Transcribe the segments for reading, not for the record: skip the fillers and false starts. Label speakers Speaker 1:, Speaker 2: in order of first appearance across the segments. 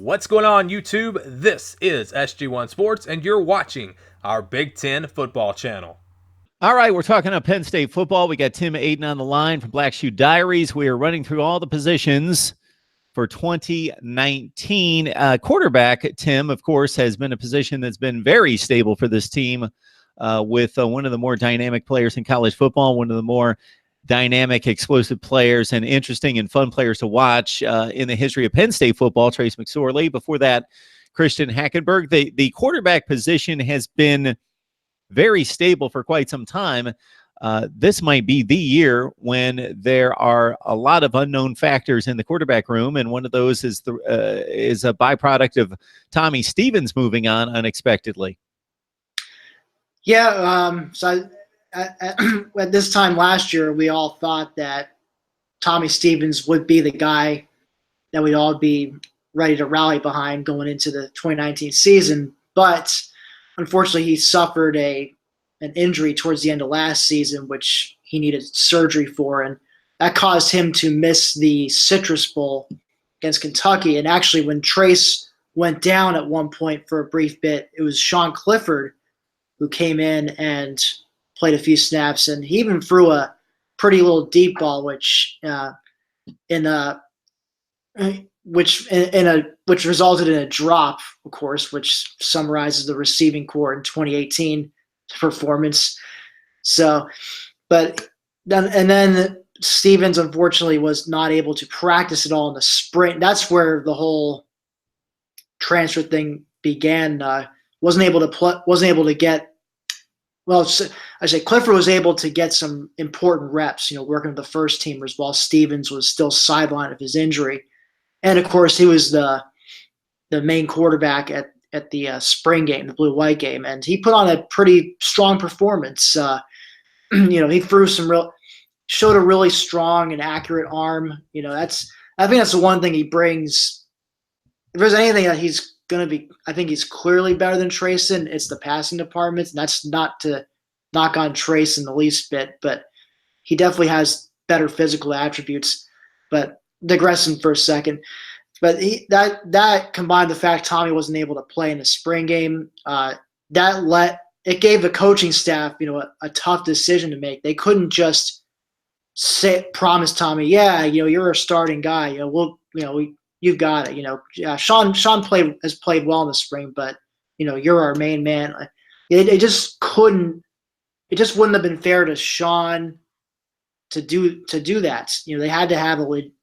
Speaker 1: What's going on, YouTube? This is SG1 Sports, and you're watching our Big Ten football channel.
Speaker 2: All right, we're talking about Penn State football. We got Tim Aiden on the line from Black Shoe Diaries. We are running through all the positions for 2019. Quarterback, Tim, of course, has been a position that's been very stable for this team with one of the more dynamic players in college football, one of the more dynamic, explosive players, and interesting and fun players to watch in the history of Penn State football, Trace McSorley. Before that, Christian Hackenberg. The quarterback position has been very stable for quite some time. This might be the year when there are a lot of unknown factors in the quarterback room, and one of those is a byproduct of Tommy Stevens moving on unexpectedly.
Speaker 3: Yeah, at this time last year, we all thought that Tommy Stevens would be the guy that we'd all be ready to rally behind going into the 2019 season, but unfortunately, he suffered an injury towards the end of last season, which he needed surgery for, and that caused him to miss the Citrus Bowl against Kentucky. And actually, when Trace went down at one point for a brief bit, it was Sean Clifford who came in and played a few snaps, and he even threw a pretty little deep ball, which resulted in a drop, of course, which summarizes the receiving corps in 2018 performance. So, but then Stevens unfortunately was not able to practice at all in the spring. That's where the whole transfer thing began. Wasn't able to get. Well, I say Clifford was able to get some important reps, working with the first teamers, while Stevens was still sidelined of his injury. And of course, he was the main quarterback at the spring game, the blue-white game, and he put on a pretty strong performance. He showed a really strong and accurate arm. I think that's the one thing he brings. If there's anything that he's going to be, I think he's clearly better than Trace in, it's the passing department. And that's not to knock on Trace in the least bit, but he definitely has better physical attributes. But digressing for a second, but that combined the fact Tommy wasn't able to play in the spring game, it gave the coaching staff, a tough decision to make. They couldn't just promise Tommy, you're a starting guy, you've got it. Sean has played well in the spring, but you're our main man. It just wouldn't have been fair to Sean to do that. They had to have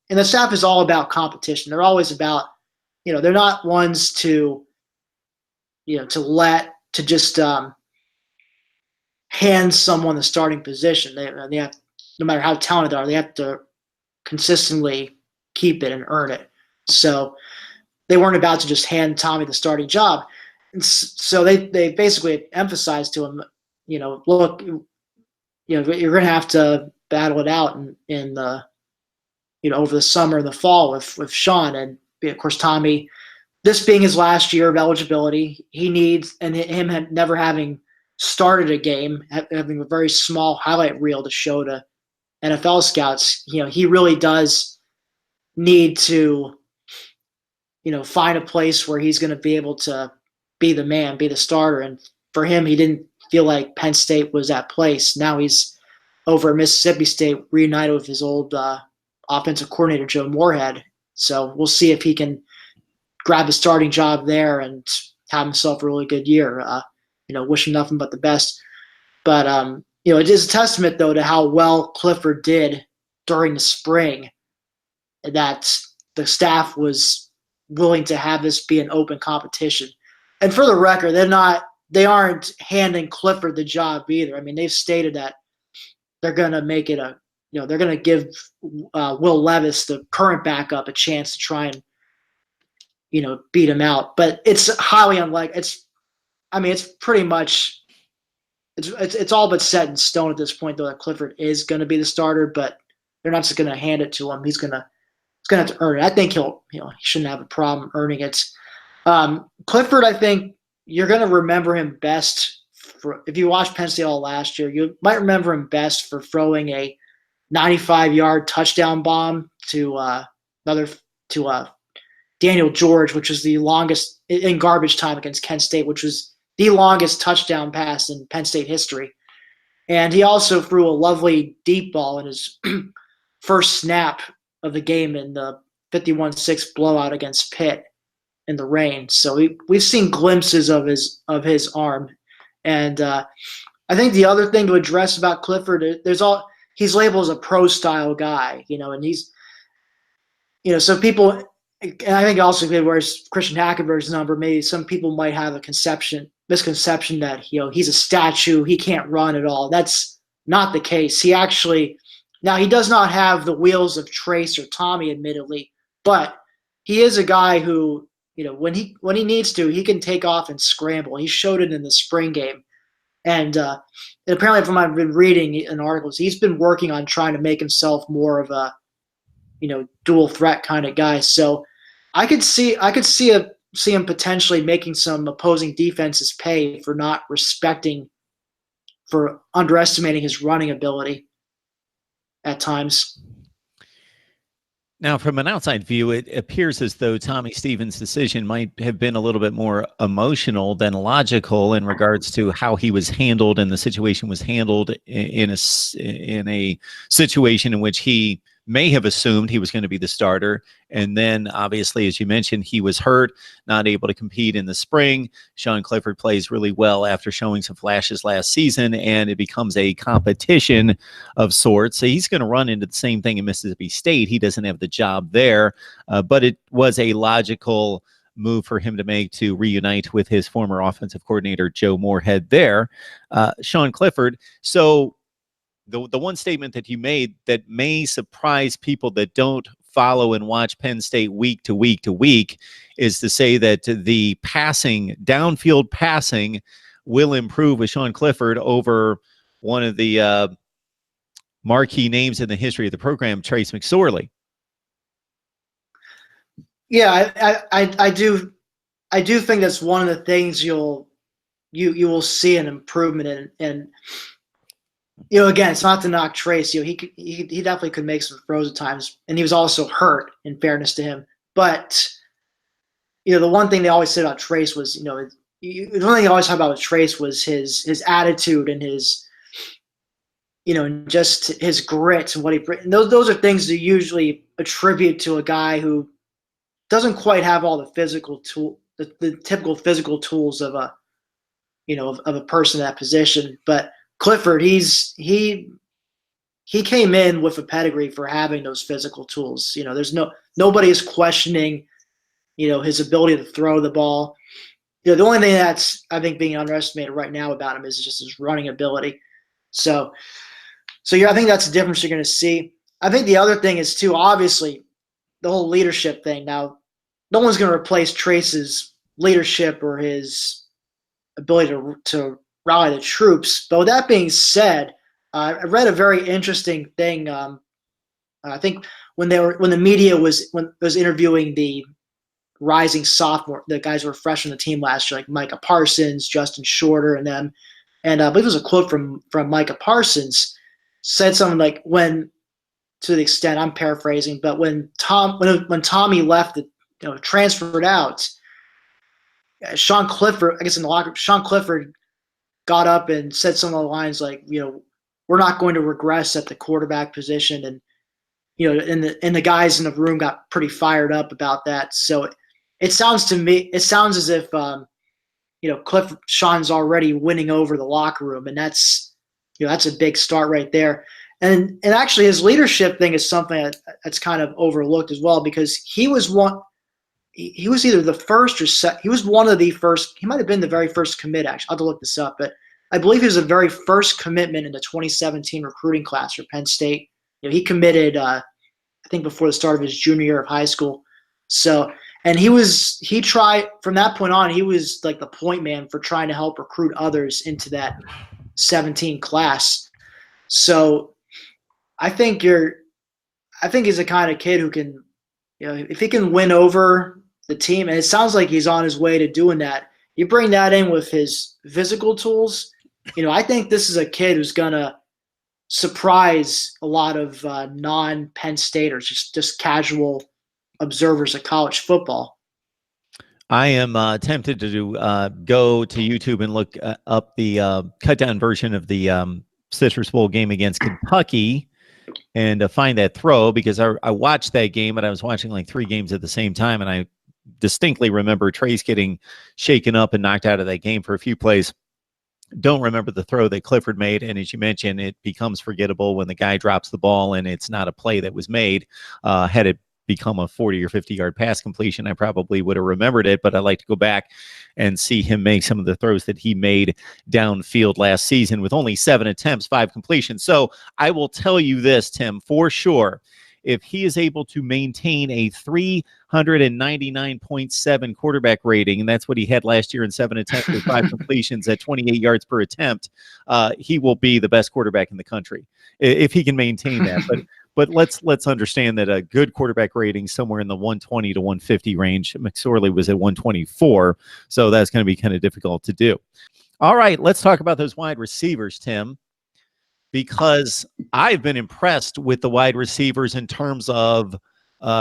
Speaker 3: and the staff is all about competition. They're always about, they're not ones to just hand someone the starting position. They have, no matter how talented they are, they have to consistently keep it and earn it. So they weren't about to just hand Tommy the starting job. And so they basically emphasized to him, look, you're going to have to battle it out in the, over the summer and the fall with Sean. And of course, Tommy, this being his last year of eligibility, he needs, and him never having started a game, having a very small highlight reel to show to NFL scouts, he really does need to, find a place where he's going to be able to be the man, be the starter. And for him, he didn't feel like Penn State was that place. Now he's over at Mississippi State, reunited with his old offensive coordinator, Joe Moorhead. So we'll see if he can grab a starting job there and have himself a really good year. Wish him nothing but the best. But, it is a testament, though, to how well Clifford did during the spring, that the staff was willing to have this be an open competition. And for the record, they aren't handing Clifford the job either. I mean, they've stated that they're going to make it they're going to give Will Levis, the current backup, a chance to try and, beat him out. But it's highly unlikely. It's pretty much, it's all but set in stone at this point, though, that Clifford is going to be the starter, but they're not just going to hand it to him. He's going to have to earn it. I think he shouldn't have a problem earning it. Clifford, I think you're going to remember him best if you watched Penn State all last year, you might remember him best for throwing a 95-yard touchdown bomb to Daniel George, which was the longest in garbage time against Kent State, which was the longest touchdown pass in Penn State history. And he also threw a lovely deep ball in his first snap of the game in the 51-6 blowout against Pitt in the rain. So we've seen glimpses of his arm. And I think the other thing to address about Clifford, he's labeled as a pro-style guy, and he's, so people, and I think also whereas Christian Hackenberg's number, maybe some people might have a misconception that he's a statue, he can't run at all. That's not the case. He does not have the wheels of Trace or Tommy, admittedly, but he is a guy who, when he needs to, he can take off and scramble. He showed it in the spring game. And apparently, from what I've been reading in articles, he's been working on trying to make himself more of a, dual threat kind of guy. So I could see him potentially making some opposing defenses pay for underestimating his running ability at times.
Speaker 2: Now, from an outside view, it appears as though Tommy Stevens' decision might have been a little bit more emotional than logical in regards to how he was handled, and the situation was handled in a situation in which he may have assumed he was going to be the starter. And then, obviously, as you mentioned, he was hurt, not able to compete in the spring. Sean Clifford plays really well after showing some flashes last season, and it becomes a competition of sorts. So he's going to run into the same thing in Mississippi State. He doesn't have the job there, but it was a logical move for him to make to reunite with his former offensive coordinator, Joe Moorhead there. Sean Clifford. So the one statement that you made that may surprise people that don't follow and watch Penn State week to week to week is to say that the downfield passing will improve with Sean Clifford over one of the marquee names in the history of the program, Trace McSorley.
Speaker 3: Yeah, I do think that's one of the things you will see an improvement in. And again, it's not to knock Trace. He definitely could make some throws at times, and he was also hurt, in fairness to him. But the one thing they always said about Trace was, the one thing they always talk about with Trace was his attitude and his, and just his grit and what he. And those are things you usually attribute to a guy who doesn't quite have all the the typical physical tools of a, of a person in that position, but Clifford, he came in with a pedigree for having those physical tools. There's nobody is questioning, his ability to throw the ball. The only thing that's, I think, being underestimated right now about him is just his running ability. So yeah, I think that's the difference you're going to see. I think the other thing is too, obviously, the whole leadership thing. Now, no one's going to replace Trace's leadership or his ability to rally the troops. But with that being said, I read a very interesting thing. I think when the media was interviewing the rising sophomore, the guys who were fresh on the team last year, like Micah Parsons, Justin Shorter, and them. And I believe it was a quote from Micah Parsons, said something like, to the extent I'm paraphrasing, but when Tommy left, transferred out, Sean Clifford, I guess in the locker room, Sean Clifford got up and said some of the lines like, we're not going to regress at the quarterback position. And, and the guys in the room got pretty fired up about that. So it sounds as if, Sean's already winning over the locker room, and that's a big start right there. And actually his leadership thing is something that's kind of overlooked as well, because he was either the first or second. He was one of the first. He might have been the very first commit, actually. I'll have to look this up. But I believe he was the very first commitment in the 2017 recruiting class for Penn State. He committed, I think, before the start of his junior year of high school. So, and he tried, from that point on, he was like the point man for trying to help recruit others into that 17 class. So I think he's the kind of kid who can, if he can win over the team, and it sounds like he's on his way to doing that. You bring that in with his physical tools. I think this is a kid who's gonna surprise a lot of non-Penn Staters, just casual observers of college football.
Speaker 2: I am tempted to go to YouTube and look up the cut down version of the Citrus Bowl game against Kentucky and find that throw, because I watched that game, but I was watching like 3 games at the same time, and I distinctly remember Trace getting shaken up and knocked out of that game for a few plays. Don't remember the throw that Clifford made, and as you mentioned, it becomes forgettable when the guy drops the ball and it's not a play that was made. Had it become a 40 or 50-yard pass completion, I probably would have remembered it, but I like to go back and see him make some of the throws that he made downfield last season with only 7 attempts, 5 completions. So I will tell you this, Tim, for sure, if he is able to maintain a 399.7 quarterback rating, and that's what he had last year in 7 attempts with 5 completions at 28 yards per attempt, he will be the best quarterback in the country if he can maintain that. But let's understand that a good quarterback rating somewhere in the 120 to 150 range. McSorley was at 124, so that's going to be kind of difficult to do. All right, let's talk about those wide receivers, Tim, because I've been impressed with the wide receivers in terms of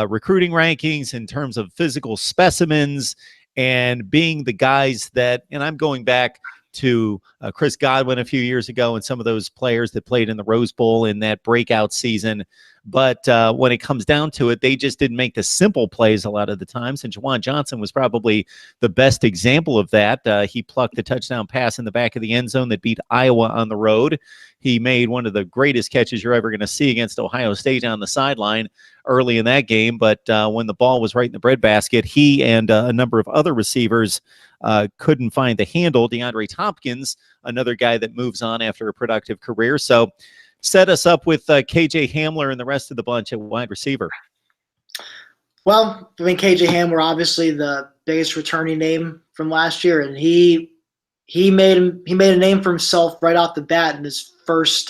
Speaker 2: recruiting rankings, in terms of physical specimens, and being the guys that, and I'm going back to Chris Godwin a few years ago and some of those players that played in the Rose Bowl in that breakout season. But when it comes down to it, they just didn't make the simple plays a lot of the times. And Juwan Johnson was probably the best example of that. He plucked the touchdown pass in the back of the end zone that beat Iowa on the road. He made one of the greatest catches you're ever going to see against Ohio State down the sideline early in that game. But when the ball was right in the breadbasket, he and a number of other receivers couldn't find the handle. DeAndre Hopkins, another guy that moves on after a productive career. So set us up with KJ Hamler and the rest of the bunch at wide receiver.
Speaker 3: Well, I mean, KJ Hamler, obviously the biggest returning name from last year, and he made a name for himself right off the bat in his first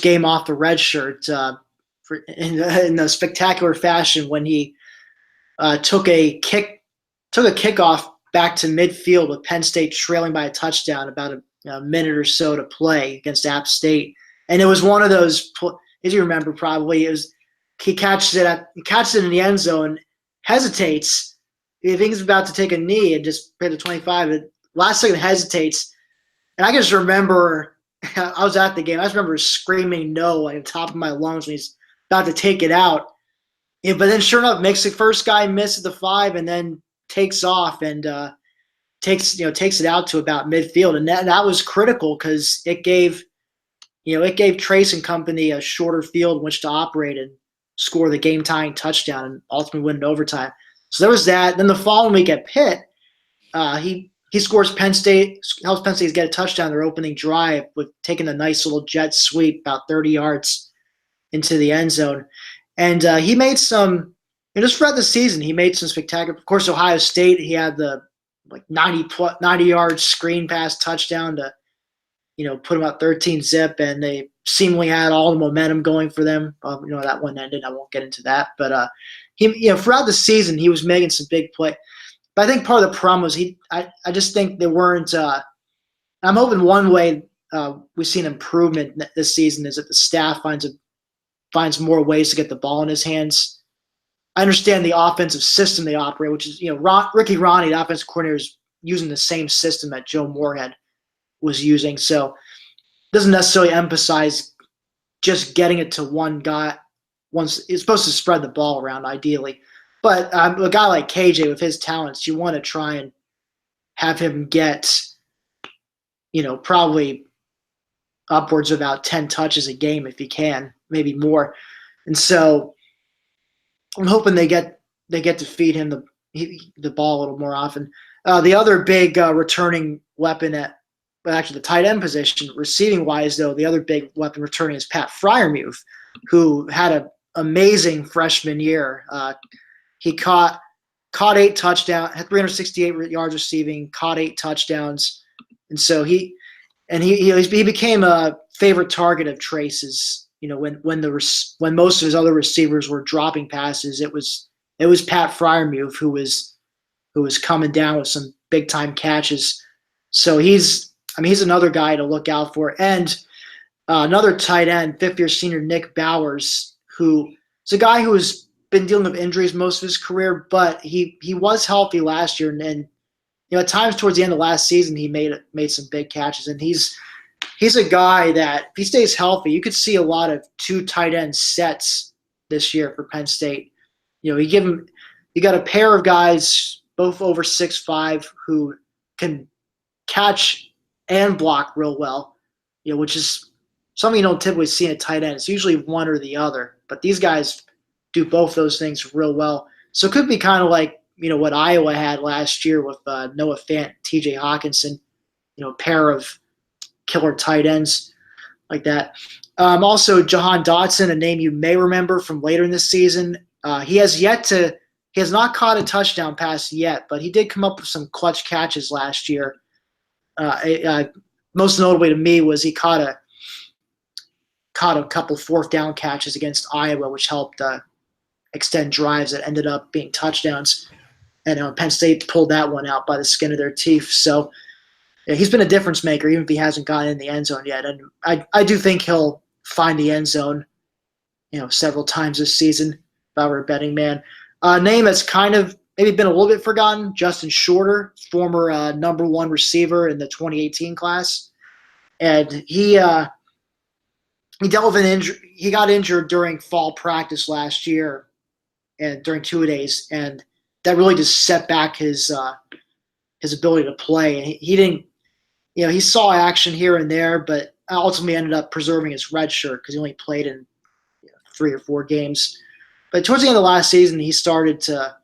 Speaker 3: game off the red shirt in a spectacular fashion when he took a kickoff back to midfield with Penn State trailing by a touchdown, about a minute or so to play against App State, and it was one of those, as you remember probably, he catches it in the end zone, hesitates, he thinks he's about to take a knee and just hit the 25, and last second hesitates, and I just remember, I was at the game, I just remember screaming no at the top of my lungs when he's about to take it out. Yeah, but then sure enough, makes the first guy miss at the 5 and then takes off and takes it out to about midfield, and that was critical because it gave Trace and company a shorter field in which to operate and score the game tying touchdown and ultimately win in overtime. So there was that. Then the following week at Pitt, he scores helps Penn State get a touchdown their opening drive with taking a nice little jet sweep about 30 yards into the end zone. And he made some, just throughout the season, he made some spectacular. Of course, Ohio State, he had the 90-yard screen pass touchdown to, put them up 13-zip, and they seemingly had all the momentum going for them. That one ended. I won't get into that, but he, throughout the season, he was making some big plays. But I think part of the problem was I just think they weren't. I'm hoping one way we've seen improvement this season is that the staff finds more ways to get the ball in his hands. I understand the offensive system they operate, which is, Ricky Ronnie, the offensive coordinator, is using the same system that Joe Moorhead was using. So it doesn't necessarily emphasize just getting it to one guy. It's supposed to spread the ball around ideally. But a guy like KJ with his talents, you want to try and have him get, probably upwards of about 10 touches a game if he can, maybe more. And so I'm hoping they get to feed him the ball a little more often. The other big returning weapon actually the tight end position, receiving wise though, the other big weapon returning is Pat Freiermuth, who had an amazing freshman year. He caught 8 touchdowns, had 368 yards receiving, caught 8 touchdowns, and so he became a favorite target of Trace's. When most of his other receivers were dropping passes, it was Pat Freiermuth who was coming down with some big time catches. So he's another guy to look out for. And another tight end, 5th-year senior Nick Bowers, who is a guy who was been dealing with injuries most of his career, but he was healthy last year, and at times towards the end of last season he made some big catches, and he's a guy that if he stays healthy, you could see a lot of 2 tight end sets this year for Penn State. You got a pair of guys both over 6'5" who can catch and block real well, which is something you don't typically see in a tight end. It's usually one or the other, but these guys do both those things real well. So it could be kind of like, what Iowa had last year with Noah Fant, TJ Hawkinson, a pair of killer tight ends like that. Also, Jahan Dotson, a name you may remember from later in this season. He has not caught a touchdown pass yet, but he did come up with some clutch catches last year. Most notably to me was he caught a couple 4th down catches against Iowa, which helped extend drives that ended up being touchdowns. And Penn State pulled that one out by the skin of their teeth. So he's been a difference maker, even if he hasn't gotten in the end zone yet. And I do think he'll find the end zone, several times this season if I were a betting man. Name that's kind of maybe been a little bit forgotten, Justin Shorter, former #1 receiver in the 2018 class. And he dealt with an injury. He got injured during fall practice last year and during 2-a-days, and that really just set back his ability to play. And he didn't, he saw action here and there, but ultimately ended up preserving his red shirt because he only played in 3 or 4 games. But towards the end of last season, he started to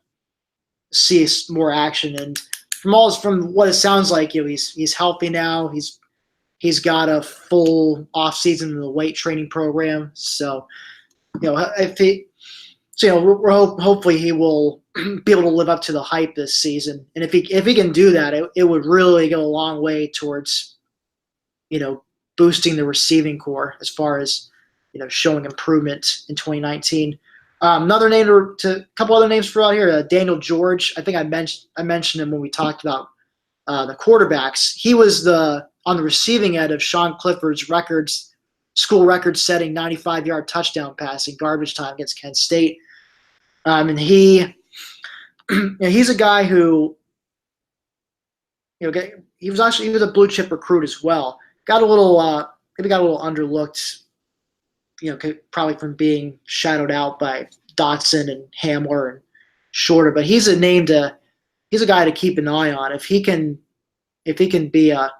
Speaker 3: see more action, and from what it sounds like, he's healthy now. He's got a full off season in the weight training program, so hopefully he will be able to live up to the hype this season. And if he can do that, it would really go a long way towards boosting the receiving core as far as showing improvement in 2019. Another name a couple other names for out here. Daniel George. I think I mentioned him when we talked about the quarterbacks. He was on the receiving end of Sean Clifford's school record-setting 95-yard touchdown pass in garbage time against Kent State. And he's a guy who he was a blue chip recruit as well. Got a little underlooked. Probably from being shadowed out by Dotson and Hamler and Shorter, but he's a guy to keep an eye on. If he can be a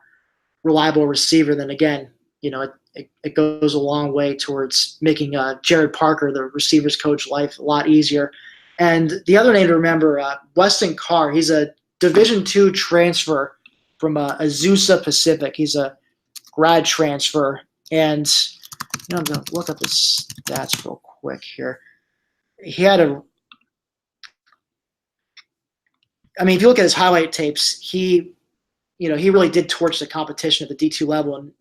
Speaker 3: reliable receiver, then again, it goes a long way towards making Jared Parker, the receivers coach, life a lot easier. And the other name to remember, Weston Carr. He's a Division II transfer from Azusa Pacific. He's a grad transfer, and I'm going to look up his stats real quick here. He had if you look at his highlight tapes, he really did torch the competition at the D2 level, and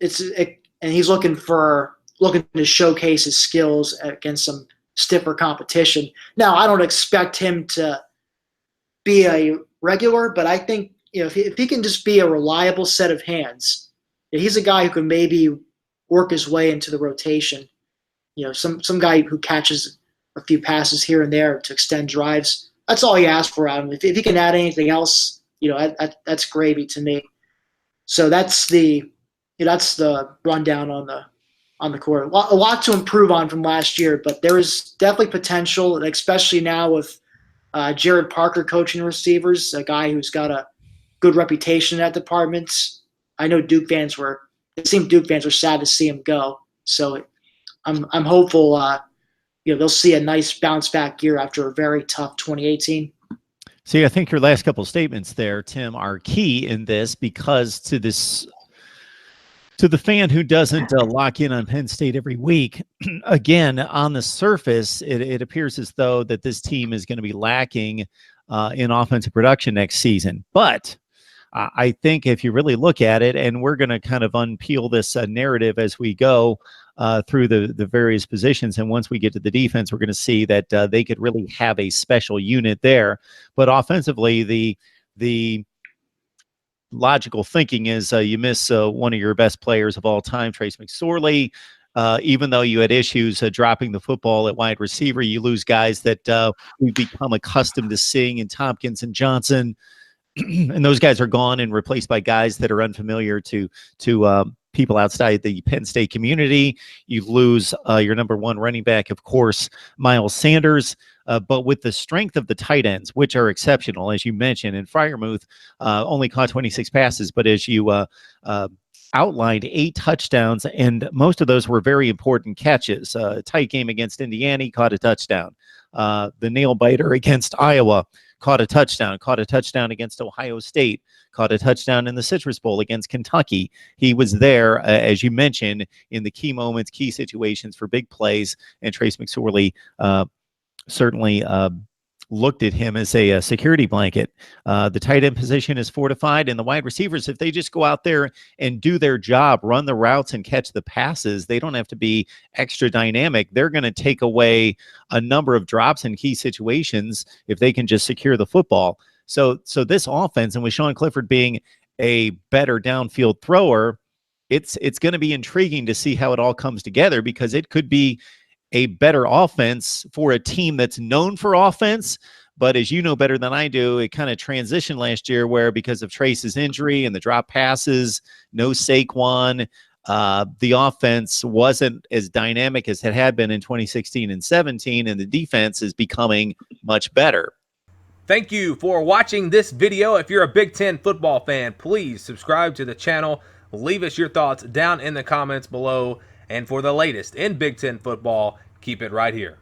Speaker 3: he's looking to showcase his skills against some stiffer competition. Now, I don't expect him to be a regular, but I think if he can just be a reliable set of hands, he's a guy who can maybe work his way into the rotation. Some guy who catches a few passes here and there to extend drives. That's all you ask for out of him. If he can add anything else, that's gravy to me. So that's the rundown on the court. A lot to improve on from last year, but there is definitely potential, especially now with Jared Parker coaching receivers, a guy who's got a good reputation in that department. I know it seemed Duke fans were sad to see him go. So I'm hopeful they'll see a nice bounce back year after a very tough 2018.
Speaker 2: See, I think your last couple of statements there, Tim, are key in this, because to the fan who doesn't lock in on Penn State every week, again, on the surface, it appears as though that this team is going to be lacking in offensive production next season. But I think if you really look at it, and we're going to kind of unpeel this narrative as we go through the various positions, and once we get to the defense, we're going to see that they could really have a special unit there. But offensively, the logical thinking is you miss one of your best players of all time, Trace McSorley. even though you had issues dropping the football at wide receiver, you lose guys that we've become accustomed to seeing in Tompkins and Johnson. And those guys are gone and replaced by guys that are unfamiliar to people outside the Penn State community. You lose your number one running back, of course, Miles Sanders. But with the strength of the tight ends, which are exceptional, as you mentioned, and Freiermuth only caught 26 passes, but as you outlined, 8 touchdowns, and most of those were very important catches. Tight game against Indiana, he caught a touchdown. The nail biter against Iowa, caught a touchdown against Ohio State, caught a touchdown in the Citrus Bowl against Kentucky. He was there, as you mentioned, in the key moments, key situations for big plays, and Trace McSorley certainly looked at him as a security blanket. The tight end position is fortified, and the wide receivers, if they just go out there and do their job, run the routes and catch the passes, they don't have to be extra dynamic. They're going to take away a number of drops in key situations if they can just secure the football. So this offense, and with Sean Clifford being a better downfield thrower, it's going to be intriguing to see how it all comes together, because it could be a better offense for a team that's known for offense. But as you know better than I do, it kind of transitioned last year where, because of Trace's injury and the drop passes, no Saquon, the offense wasn't as dynamic as it had been in 2016 and 17, and the defense is becoming much better.
Speaker 1: Thank you for watching this video. If you're a Big Ten football fan, please subscribe to the channel. Leave us your thoughts down in the comments below. And for the latest in Big Ten football, keep it right here.